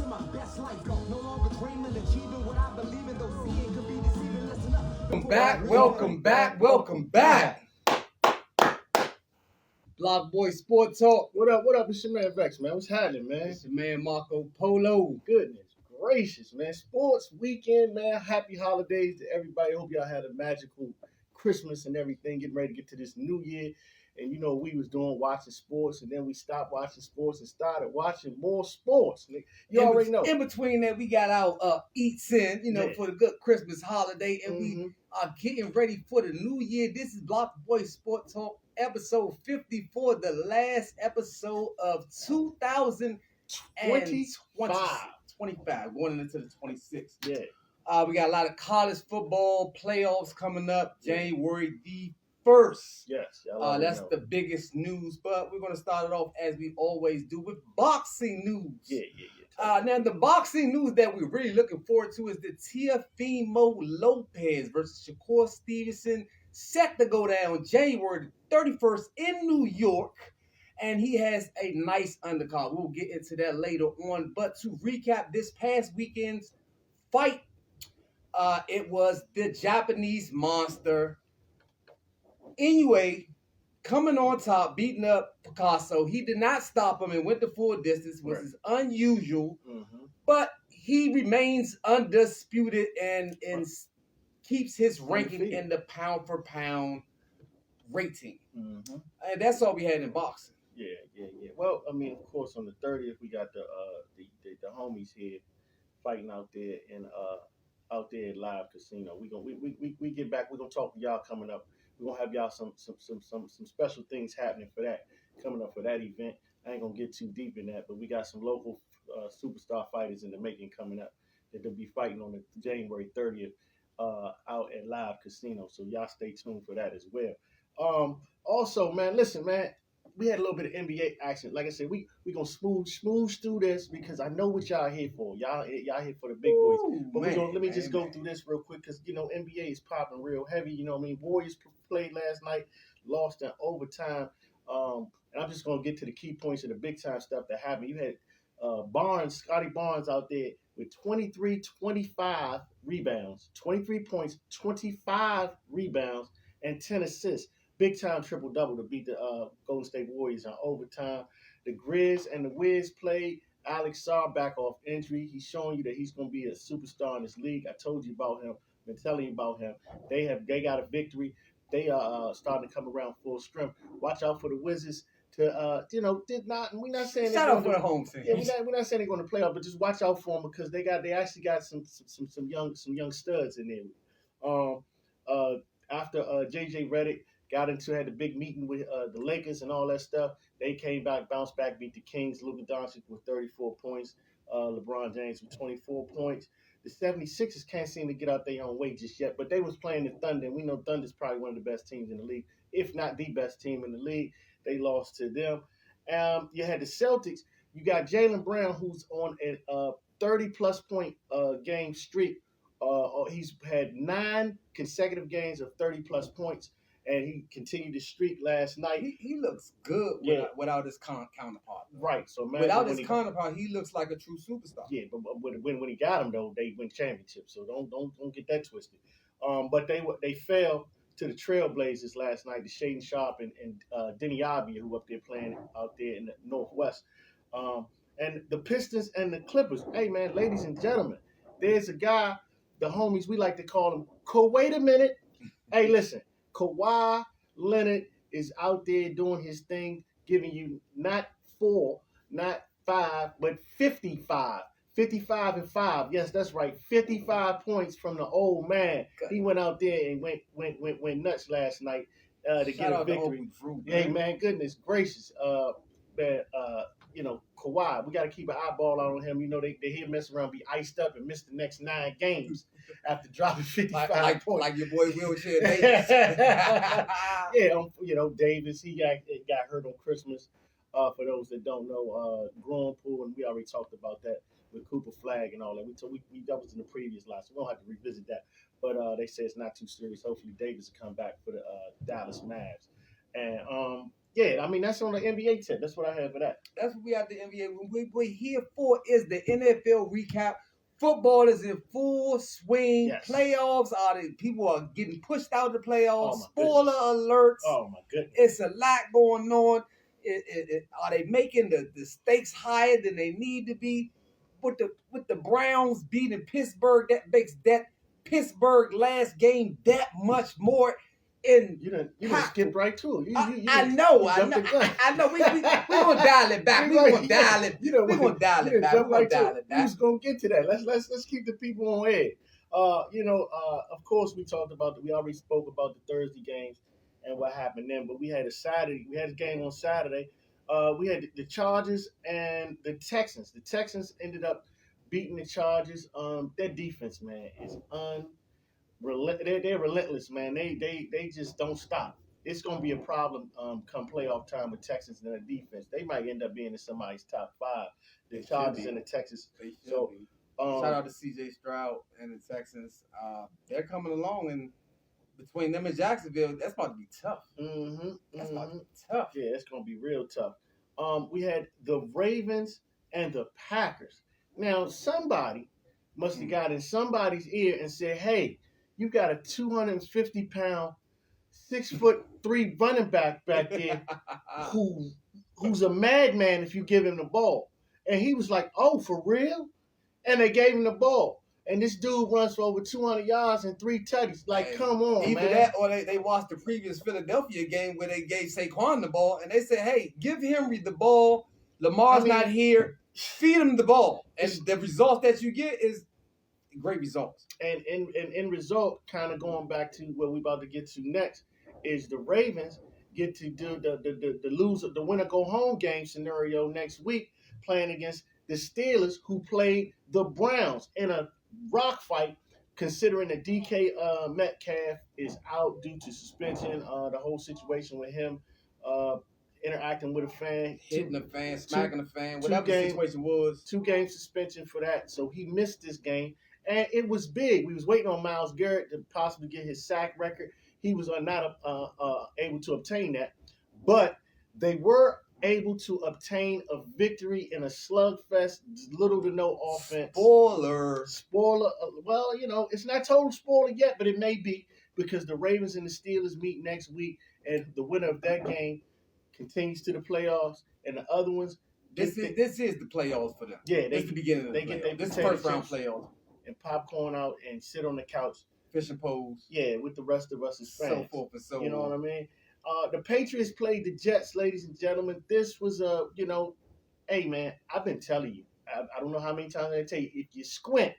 my best life. No longer dreaming, achieving what I believe in, though seeing could be deceiving. Listen up. Welcome back. BlockBoy SportsTalk. What up? It's your man Vex, man. What's happening, man? It's your man Marco Polo. Goodness gracious, man. Sports weekend, man. Happy holidays to everybody. Hope y'all had a magical Christmas and everything. Getting ready to get to this new year. And you know, we was watching sports, and then we stopped watching sports and started watching more sports. You already know. In between that, we got our eats in, for the good Christmas holiday, and we are getting ready for the new year. This is BlockBoy SportsTalk, episode 54, the last episode of 2025, going into the 26th. Yeah. We got a lot of college football playoffs coming up, January the 1st. Yes. That's the biggest news, but we're going to start it off as we always do with boxing news. Yeah. Now, the boxing news that we're really looking forward to is the Teofimo Lopez versus Shakur Stevenson, set to go down January 31st in New York, and he has a nice undercard. We'll get into that later on, but to recap this past weekend's fight, it was the Japanese monster Inoue coming on top, beating up Picasso. He did not stop him and went the full distance, which is unusual. But he remains undisputed and keeps his ranking in the pound-for-pound rating. And that's all we had in boxing. Yeah. Well, I mean, of course, on the 30th, we got the homies here fighting out there at Live Casino. We get back. We're gonna talk to y'all coming up. We're gonna have y'all some special things happening for that coming up for that event. I ain't gonna get too deep in that, but we got some local superstar fighters in the making coming up that they'll be fighting on the January 30th out at Live Casino. So y'all stay tuned for that as well. Also, man, listen, man. We had a little bit of NBA action. Like I said, we gonna smooth through this because I know what y'all here for. Y'all here for the big boys. But let me just go through this real quick because NBA is popping real heavy. You know what I mean? Warriors played last night, lost in overtime. And I'm just gonna get to the key points of the big time stuff that happened. You had Scotty Barnes out there with 23, 25 rebounds, 23 points, 25 rebounds, and 10 assists. Big time triple double to beat the Golden State Warriors in overtime. The Grizz and the Wiz played. Alex Sarr back off injury. He's showing you that he's going to be a superstar in this league. I told you about him. Been telling you about him. They got a victory. They are starting to come around full strength. Watch out for the Wizards. We're not saying shout out for the home team. Yeah, we're not saying they're going to play off, but just watch out for them because they actually got some young studs in there. After JJ Redick had the big meeting with the Lakers and all that stuff. They came back, bounced back, beat the Kings. Luka Doncic with 34 points. LeBron James with 24 points. The 76ers can't seem to get out their own way just yet, but they was playing the Thunder, and we know Thunder's probably one of the best teams in the league, if not the best team in the league. They lost to them. You had the Celtics. You got Jaylen Brown, who's on a 30-plus point game streak. He's had 9 consecutive games of 30-plus points. And he continued to streak last night. He looks good without his counterpart. Right. So man, without his counterpart, he looks like a true superstar. Yeah, but when he got him though, they win championships. So don't get that twisted. But they fell to the Trailblazers last night. To Shaedon Sharpe and Denny Avdia, who up there playing out there in the Northwest. And the Pistons and the Clippers. Hey man, ladies and gentlemen, there's a guy, the homies, we like to call him. Wait a minute. Hey, listen. Kawhi Leonard is out there doing his thing, giving you not 4, not 5, but 55. 55 and 5. Yes, that's right. 55 points from the old man. He went out there and went nuts last night to get a victory. Hey man, goodness gracious. Kawhi, we got to keep an eyeball on him. They hear mess around, be iced up, and miss the next 9 games after dropping 55 points. Like your boy Wheelchair Davis. Yeah, Davis, he got hurt on Christmas. For those that don't know, growing pool, and we already talked about that with Cooper Flagg and all that. We that was in the previous line, so we don't have to revisit that. But they say it's not too serious. Hopefully Davis will come back for the Dallas Mavs. And Yeah, I mean that's on the NBA tip. That's what I have for that. That's what we at the NBA. What we're here for is the NFL recap. Football is in full swing. Yes. Playoffs people are getting pushed out of the playoffs. Oh, my Spoiler alerts. Oh my goodness. It's a lot going on. Are they making the stakes higher than they need to be? With the Browns beating Pittsburgh, that makes that Pittsburgh last game that much more. And you done skipped right to it. I know. We're gonna dial it back. We're gonna dial it. We're gonna dial it back. We was gonna get to that. Let's keep the people on edge. Of course we already spoke about the Thursday games and what happened then, but we had a game on Saturday. We had the Chargers and the Texans. The Texans ended up beating the Chargers. Their defense, man, is they're relentless, man. They just don't stop. It's gonna be a problem come playoff time with Texans and their defense. They might end up being in somebody's top 5. The Chargers and the Texans. So shout out to CJ Stroud and the Texans. They're coming along, and between them and Jacksonville, that's about to be tough. That's about to be tough. Yeah, it's gonna be real tough. We had the Ravens and the Packers. Now somebody must have got in somebody's ear and said, "Hey, you got a 250-pound, 6'3" running back there who's a madman if you give him the ball." And he was like, "Oh, for real?" And they gave him the ball. And this dude runs for over 200 yards and 3 tutties. Like, come on, either man. that or they watched the previous Philadelphia game where they gave Saquon the ball and they said, "Hey, give Henry the ball. Lamar's not here. Feed him the ball." And the results that you get is great results. And in result, kind of going back to what we're about to get to next, is the Ravens get to do the winner go home game scenario next week, playing against the Steelers, who played the Browns in a rock fight, considering that DK Metcalf is out due to suspension. The whole situation with him interacting with a fan, hitting a fan, smacking a fan, whatever the situation was. 2-game suspension for that, so he missed this game. And it was big. We was waiting on Myles Garrett to possibly get his sack record. He was not able to obtain that. But they were able to obtain a victory in a slugfest, little to no offense. Spoiler. Well, it's not total spoiler yet, but it may be, because the Ravens and the Steelers meet next week, and the winner of that game continues to the playoffs, and the other ones. This is the playoffs for them. Yeah, this is the beginning of the playoffs. This is first round playoffs. And popcorn out and sit on the couch. Fishing poles. Yeah, with the rest of us as fans. So forth and so on. You know what I mean? The Patriots played the Jets, ladies and gentlemen. This was hey, man, I've been telling you. I don't know how many times I tell you. If you squint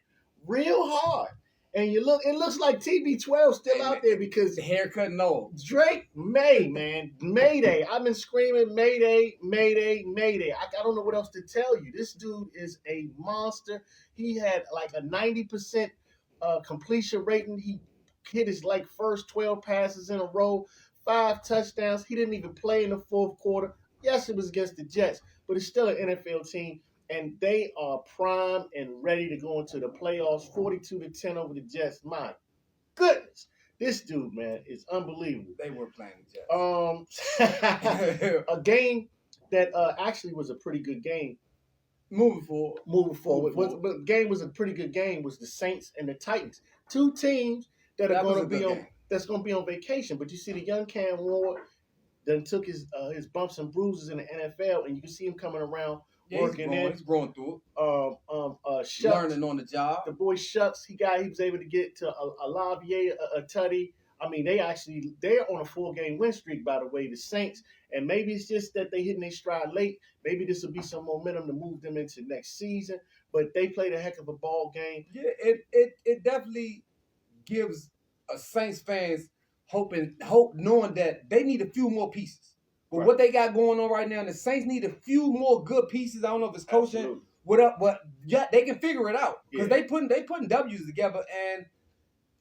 real hard and you look, it looks like TB12 still out there, because the haircut and all. Drake Mayday. I've been screaming Mayday, Mayday, Mayday. I don't know what else to tell you. This dude is a monster. He had like a 90% completion rating. He hit his first 12 passes in a row, 5 touchdowns. He didn't even play in the fourth quarter. Yes, it was against the Jets, but it's still an NFL team, and they are primed and ready to go into the playoffs. 42-10 over the Jets. My goodness, this dude, man, is unbelievable. They were playing the Jets. A game that actually was a pretty good game. Moving forward. But the game was a pretty good game. Was the Saints and the Titans, 2 teams that are going to be on vacation. But you see, the young Cam Ward then took his bumps and bruises in the NFL, and you can see him coming around, working in. He's growing through it. Shucks, learning on the job. The boy Shucks, he was able to get to Olavier, a tutty. I mean, they're on a 4-game win streak, by the way, the Saints. And maybe it's just that they hitting their stride late. Maybe this will be some momentum to move them into next season. But they played a heck of a ball game. Yeah, it definitely gives Saints fans hope, knowing that they need a few more pieces. But what they got going on right now, the Saints need a few more good pieces. I don't know if it's coaching, but they can figure it out, because they putting W's together, and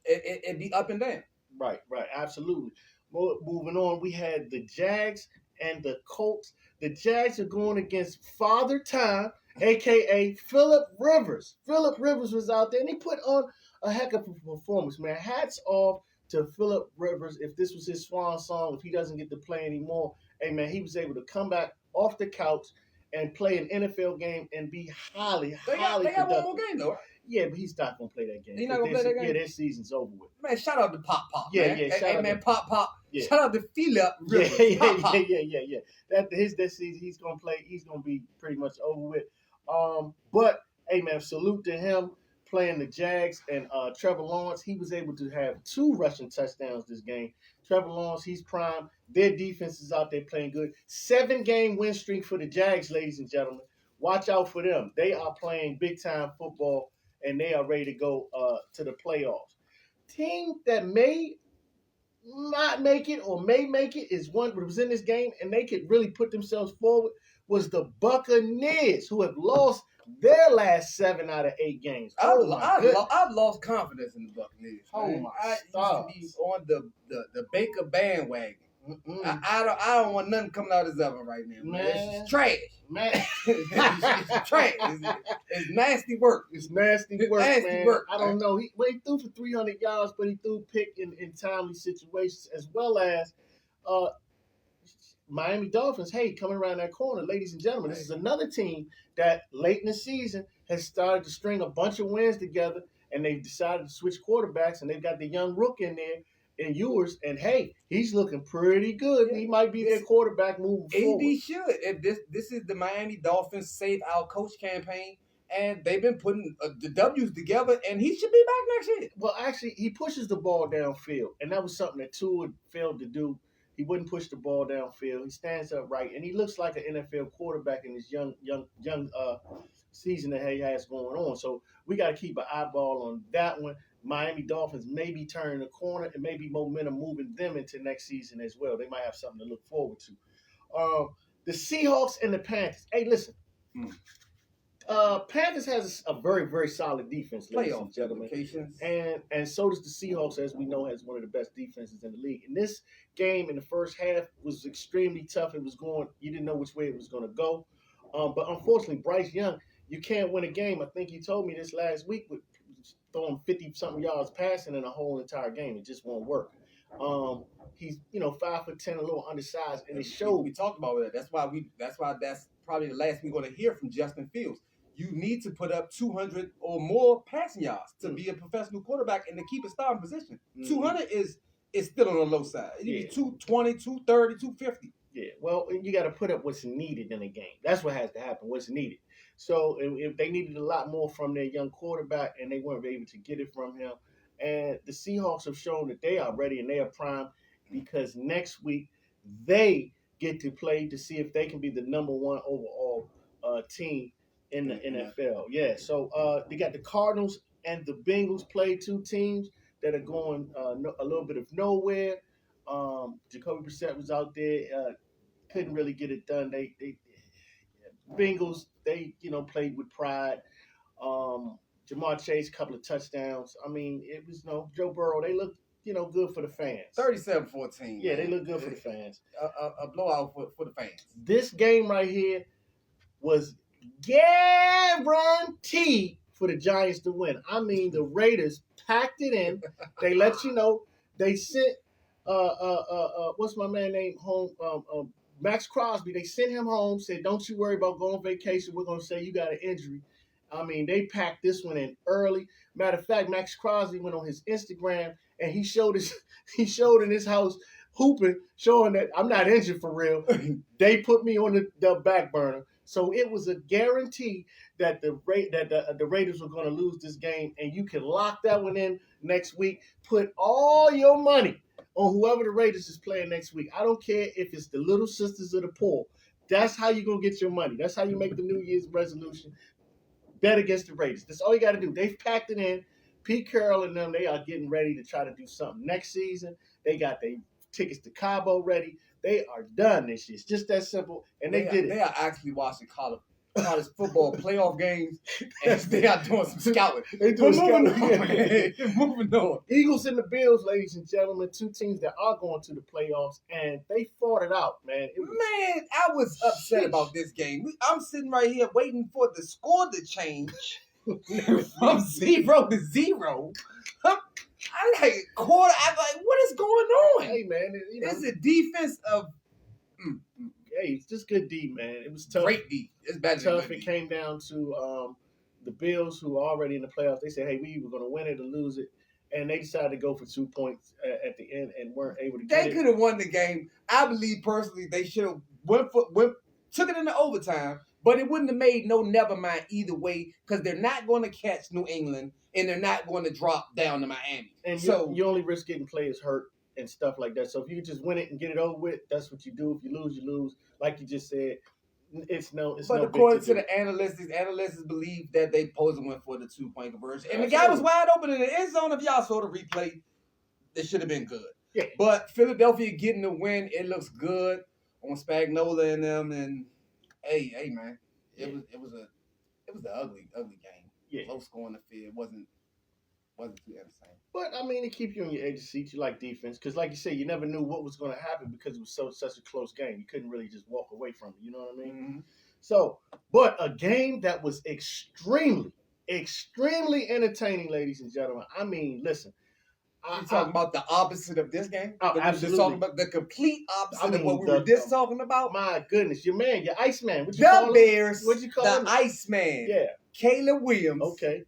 it be up and down. Right, absolutely. Moving on, we had the Jags and the Colts. The Jags are going against Father Time, a.k.a. Phillip Rivers. Phillip Rivers was out there, and he put on a heck of a performance, man. Hats off to Phillip Rivers. If this was his swan song, if he doesn't get to play anymore hey man, he was able to come back off the couch and play an NFL game and be highly They got productive. one more game though, right? Yeah, but he's not gonna play that game. He's not gonna play that game. Yeah, their season's over with. Man, shout out to Pop. Yeah, man. yeah. Hey man, Pop. Yeah. Shout out to Philip. Yeah. That season he's gonna play. He's gonna be pretty much over with. But hey man, salute to him playing the Jags and Trevor Lawrence. He was able to have 2 rushing touchdowns this game. Trevor Lawrence, he's prime. Their defense is out there playing good. 7-game win streak for the Jags, ladies and gentlemen. Watch out for them. They are playing big time football and they are ready to go to the playoffs. Team that may not make it or may make it is one that was in this game and they could really put themselves forward was the Buccaneers, who have lost their last 7 out of 8 games. I've lost confidence in the Buccaneers. Oh my I stars. used to be on the Baker bandwagon. I don't want nothing coming out of this oven right now. Man. It's trash. Man. It's trash. It's nasty work. It's nasty work, man. Work, I don't know. He threw for 300 yards, but he threw pick in timely situations, as well as Miami Dolphins, hey, coming around that corner, ladies and gentlemen. This is another team that late in the season has started to string a bunch of wins together, and they've decided to switch quarterbacks, and they've got the young rook in there. And Ewers, and hey, he's looking pretty good. He might be their quarterback moving forward. AD should. If this is the Miami Dolphins Save Our Coach campaign, and they've been putting the W's together, and he should be back next year. Well, actually, he pushes the ball downfield, and that was something that Tua failed to do. He wouldn't push the ball downfield. He stands upright, and he looks like an NFL quarterback in his young season that he has going on. So we got to keep an eyeball on that one. Miami Dolphins may be turning the corner and maybe momentum moving them into next season as well. They might have something to look forward to. The Seahawks and the Panthers. Hey, listen. Panthers has a very, very solid defense, ladies and gentlemen. And so does the Seahawks, as we know, has one of the best defenses in the league. And this game in the first half was extremely tough. You didn't know which way it was going to go. But unfortunately, Bryce Young, you can't win a game. I think you told me this last week with throwing 50-something yards passing in a whole entire game. It just won't work. He's 5'10", a little undersized, and it showed. We talked about that. That's why that's probably the last we're going to hear from Justin Fields. You need to put up 200 or more passing yards to be a professional quarterback and to keep a starting position. 200 is still on the low side. You need 220, 230, 250. Yeah, well, you got to put up what's needed in a game. That's what has to happen, what's needed. So if they needed a lot more from their young quarterback and they weren't able to get it from him. And the Seahawks have shown that they are ready and they are prime because next week they get to play to see if they can be the number 1 overall team in the NFL. Yeah, so they got the Cardinals and the Bengals play 2 teams that are going a little bit of nowhere. Jacoby Brissett was out there, couldn't really get it done. They Bengals, they played with pride. Jamar Chase, couple of touchdowns. I mean, it was Joe Burrow. They look good for the fans. 37-14. Yeah, they look good for the fans. A blowout for the fans. This game right here was guaranteed for the Giants to win. I mean, the Raiders packed it in. They let you know. They sent what's my man name home? Max Crosby. They sent him home. Said, "Don't you worry about going on vacation. We're gonna say you got an injury." I mean, they packed this one in early. Matter of fact, Max Crosby went on his Instagram and he showed in his house hooping, showing that I'm not injured for real. They put me on the back burner. So it was a guarantee that the Raiders were going to lose this game, and you can lock that one in next week. Put all your money on whoever the Raiders is playing next week. I don't care if it's the Little Sisters of the Poor. That's how you're going to get your money. That's how you make the New Year's resolution. Bet against the Raiders. That's all you got to do. They've packed it in. Pete Carroll and them, they are getting ready to try to do something next season. They got their tickets to Cabo ready. They are done this year. It's just that simple. And they did it. They are actually watching college football playoff games, and they are doing some scouting. They doing scouting. Moving on. Eagles and the Bills, ladies and gentlemen, 2 teams that are going to the playoffs, and they fought it out, man. I was upset about this game. I'm sitting right here waiting for the score to change from 0 to 0. I'm like, what is going on? Hey, man. It's a defense of hey, it's just good D, man. It was tough. Great D. It's better than Tough. good It D. came down to the Bills, who are already in the playoffs. They said, hey, we were going to win it or lose it. And they decided to go for 2 points at the end and weren't able to get They it. could have won the game. I believe personally they should have took it into overtime, but it wouldn't have made no never mind either way because they're not going to catch New England and they're not going to drop down to Miami. And so you only risk getting players hurt and stuff like that. So if you just win it and get it over with, that's what you do. If you lose, you lose. Like you just said, it's no. But according to the analysts, these analysts believe that they supposed to win for the 2-point conversion. And the guy was wide open in the end zone. If y'all saw the replay, it should have been good. Yeah. But Philadelphia getting the win, it looks good on Spagnuolo and them. And hey, man, it was an ugly game. Yeah. Low score on the field. Wasn't too entertaining. But I mean, it keeps you on your edge of seat. You like defense because, like you said, you never knew what was going to happen because it was such a close game. You couldn't really just walk away from it. You know what I mean? Mm-hmm. So, but a game that was extremely entertaining, ladies and gentlemen. I mean, listen. You're talking about the opposite of this game? Oh, We're absolutely. just talking about the complete opposite of what we were just talking about? My goodness, your Iceman. What you the call him? Bears, What'd you call him? the Iceman, Yeah. Caleb Williams, Okay.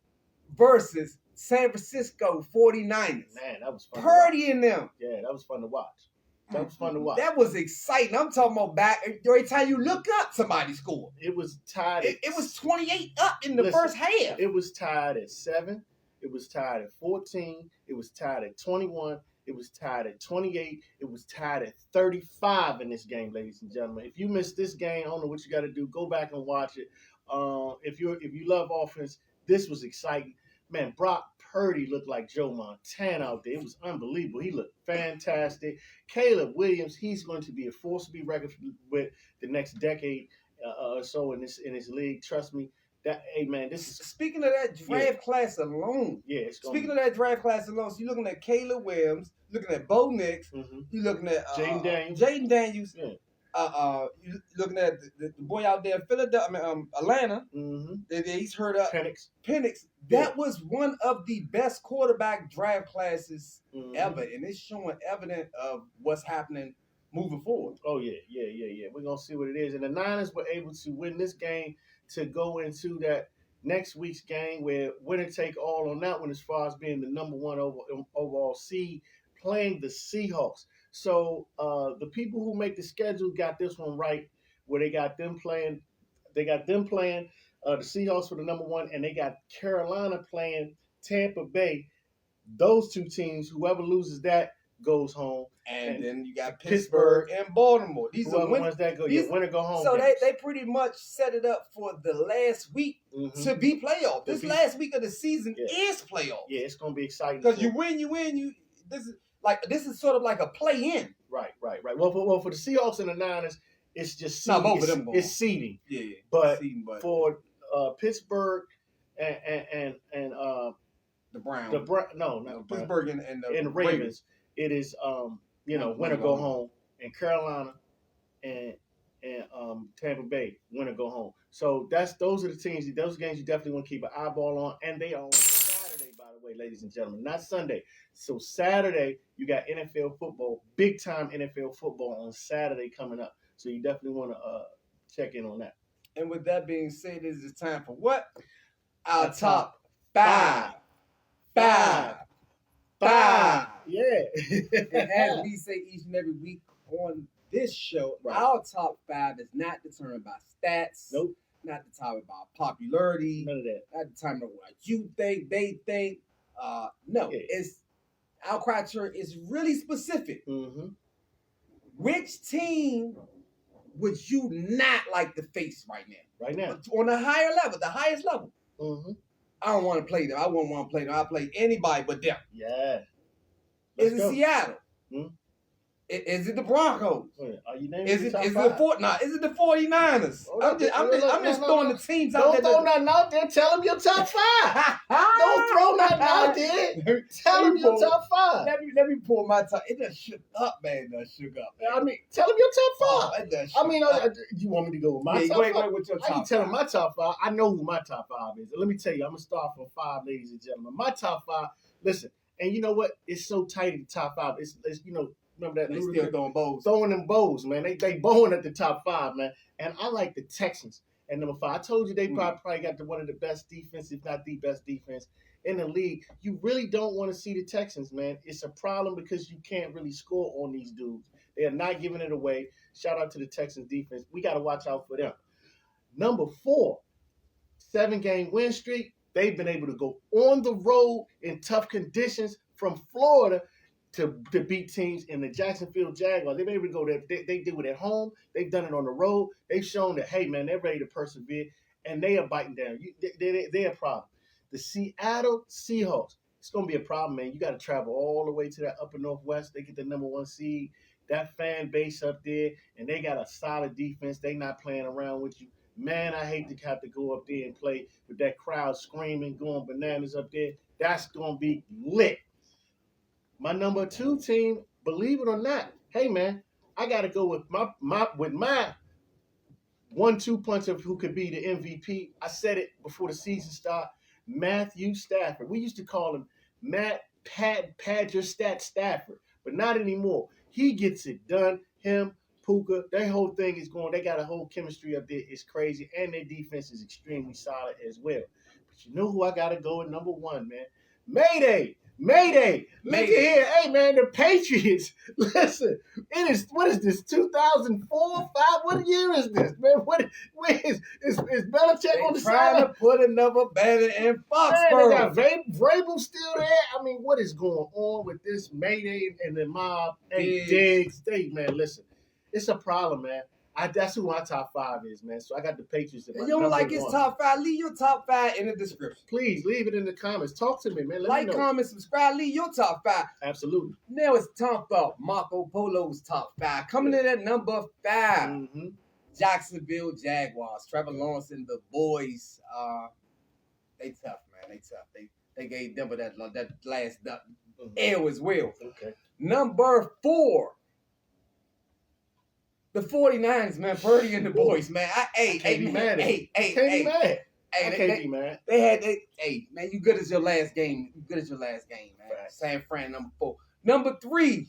versus San Francisco 49ers. Man, that was fun. Purdy and them. Yeah, that was fun to watch. That was fun to watch. That was exciting. I'm talking about back every time you look up, somebody scored. It was tied. It was 28 up in the first half. It was tied at 7. It was tied at 14. It was tied at 21. It was tied at 28. It was tied at 35 in this game, ladies and gentlemen. If you missed this game, I don't know what you got to do. Go back and watch it. If you love offense, this was exciting. Man, Brock Purdy looked like Joe Montana out there. It was unbelievable. He looked fantastic. Caleb Williams, he's going to be a force to be reckoned with the next decade or so in this league. Trust me. Hey man, this is speaking of that draft class alone. Yeah, it's speaking of that draft class alone. So you're looking at Caleb Williams, looking at Bo Nix, you're looking at Jaden Daniels. Yeah. You looking at the boy out there in Philadelphia, Atlanta. He's hurt up. Penix. That was one of the best quarterback draft classes ever, and it's showing evidence of what's happening moving forward. Oh yeah. We're gonna see what it is, and the Niners were able to win this game to go into that next week's game where winner take all on that one as far as being the number 1 overall seed playing the Seahawks. So the people who make the schedule got this one right, where they got them playing the Seahawks for the number 1, and they got Carolina playing Tampa Bay. Those two teams, whoever loses that goes home. And then you got Pittsburgh and Baltimore. These are the ones that go. Winner go home. So they pretty much set it up for the last week to be playoff. This last week of the season is playoff. Yeah, it's gonna be exciting. Because you win. This is sort of like a play-in. Right. Well, for the Seahawks and the Niners, it's just seeding. Both of them going. It's seeding. Yeah. But for Pittsburgh and the Browns. Pittsburgh and the Ravens. It is winner go home, and Carolina and Tampa Bay winner go home. So those are the teams. Those games you definitely want to keep an eyeball on, and they are on Saturday, by the way, ladies and gentlemen, not Sunday. So Saturday you got NFL football, big time NFL football on Saturday coming up. So you definitely want to check in on that. And with that being said, it is time for what? Our top 5. Yeah. And as we say each and every week on this show, our top 5 is not determined by stats. Nope. Not determined by popularity. None of that. Not determined by what you think, they think. It's our criteria is really specific. Which team would you not like to face right now? Right now. On a higher level, the highest level. I don't want to play them. I wouldn't want to play them. I'll play anybody but them. Yeah. Is it Seattle? Is it the Broncos? Are you naming is it top is five? Is it the 49ers? I'm just throwing the teams out there. Don't throw nothing out there. Tell them your top 5. Don't throw nothing out there. Tell them your top 5. Let me pull my top. It done shook up, man. I mean, tell them your top 5. I mean, you want me to go with my top 5? Go ahead with your top 5. I can tell them my top 5. I know who my top 5 is. Let me tell you, I'm going to start from 5, ladies and gentlemen. My top 5, listen, and you know what? It's so tight in the top 5. It's Remember that? They still throwing bows. Throwing them bows, man. They bowing at the top 5, man. And I like the Texans at number 5. I told you they probably got one of the best defense, if not the best defense in the league. You really don't want to see the Texans, man. It's a problem because you can't really score on these dudes. They are not giving it away. Shout out to the Texans defense. We got to watch out for them. Number 4, 7-game win streak. They've been able to go on the road in tough conditions from Florida to beat teams in the Jacksonville Jaguars. They've been able to go there. They do it at home. They've done it on the road. They've shown that, hey, man, they're ready to persevere, and they are biting down. They're a problem. The Seattle Seahawks, it's going to be a problem, man. You got to travel all the way to that upper Northwest. They get the number 1 seed. That fan base up there, and they got a solid defense. They not playing around with you. Man, I hate to have to go up there and play with that crowd screaming, going bananas up there. That's going to be lit. My number 2 team, believe it or not, hey, man, I got to go with my 1-2 punch of who could be the MVP. I said it before the season started. Matthew Stafford. We used to call him Padger Stafford, but not anymore. He gets it done. Him, Puka, their whole thing is going. They got a whole chemistry up there. It's crazy, and their defense is extremely solid as well. But you know who I got to go with number 1, man? Mayday. Look at here. Hey, man, the Patriots. Listen, what is this, 2004, 5? What year is this, man? Is Belichick on the side? Trying to put another banner in Foxborough. They got Vrabel still there. I mean, what is going on with this Mayday and the mob? Hey, Diggs. Hey, man, listen. It's a problem, man. That's who my top 5 is, man. So I got the Patriots in my You don't like his top 5? Leave your top 5 in the description. Please, leave it in the comments. Talk to me, man. Let me know. Comment, subscribe, leave your top 5. Absolutely. Now it's time for Marco Polo's top 5. Coming in at number 5, Jacksonville Jaguars. Trevor Lawrence and the boys, they tough, man. They tough. They gave Denver that last L as well. Okay. Number 4. The 49ers, man, Purdy and the boys, man. I can't be mad. Hey, man, you good as your last game. Man. Right. San Fran, number 4. Number 3,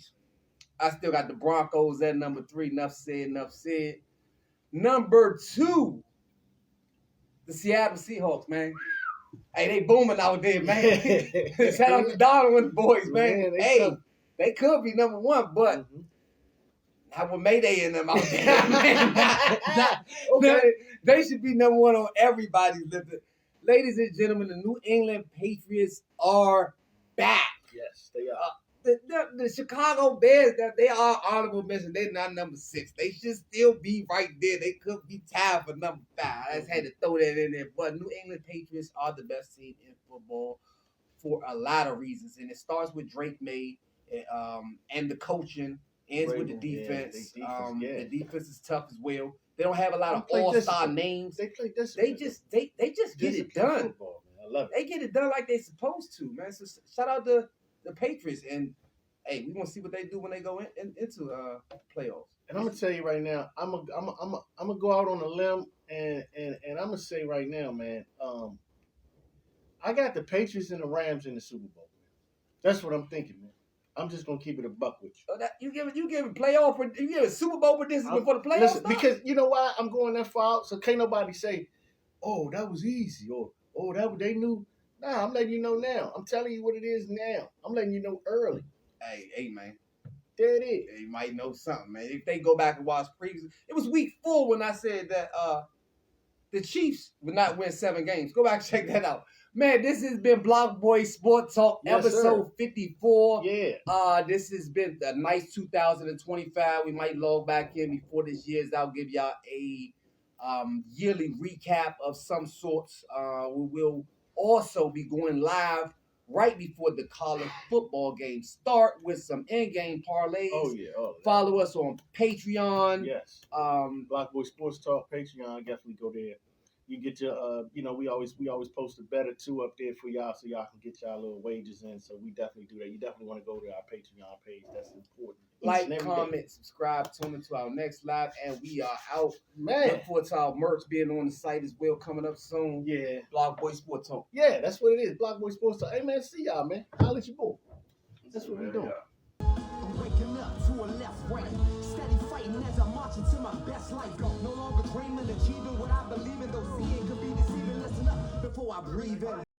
I still got the Broncos at number 3. Enough said. Number 2, the Seattle Seahawks, man. Hey, they booming out there, man. Shout out to Donald and the boys, man. They could be number 1, but not with Mayday in them out there, man. They should be number 1 on everybody's list. Ladies and gentlemen, the New England Patriots are back. Yes, they are. The Chicago Bears, they are honorable mention. They're not number 6. They should still be right there. They could be tied for number 5. I just had to throw that in there. But New England Patriots are the best team in football for a lot of reasons. And it starts with Drake May and the coaching. Ends with the defense. The defense is tough as well. They don't have a lot of all-star names. They play this. They just get it done. Football, man. I love it. They get it done like they're supposed to, man. So shout out to the Patriots, and hey, we want to see what they do when they go into playoffs. And I'm gonna tell you right now, I'm gonna go out on a limb, and I'm gonna say right now, man, I got the Patriots and the Rams in the Super Bowl. That's what I'm thinking, man. I'm just gonna keep it a buck with you. You give it playoff, you give it Super Bowl predictions before the playoffs. Listen, because you know why I'm going that far out, so can't nobody say, "Oh, that was easy," or "Oh, they knew." Nah, I'm letting you know now. I'm telling you what it is now. I'm letting you know early. Hey, man. There it is. They might know something, man. If they go back and watch previous, it was week 4 when I said that the Chiefs would not win 7 games. Go back and check that out. Man, this has been BlockBoy SportsTalk, episode 54. Yeah. This has been a nice 2025. We might log back in before this year's. I'll give y'all a yearly recap of some sorts. We will also be going live right before the college football games start with some in-game parlays. Oh, yeah. Follow us on Patreon. Yes. BlockBoy SportsTalk, Patreon. Definitely go there. You get your, we always post a better 2 up there for y'all so y'all can get y'all little wages in. So we definitely do that. You definitely want to go to our Patreon page. That's important. Like, comment, subscribe, tune into our next live, and we are out. Man. Look forward to our merch being on the site as well, coming up soon. Yeah. BlockBoy SportsTalk. Yeah, that's what it is. BlockBoy SportsTalk. Hey, man, see y'all, man. Holla at your boy. That's what we're doing. I'm waking up to a left right. Steady fighting as I march into my best life. No longer dreaming, achieving what I believe in. Though seeing could be deceiving. Listen up before I breathe in.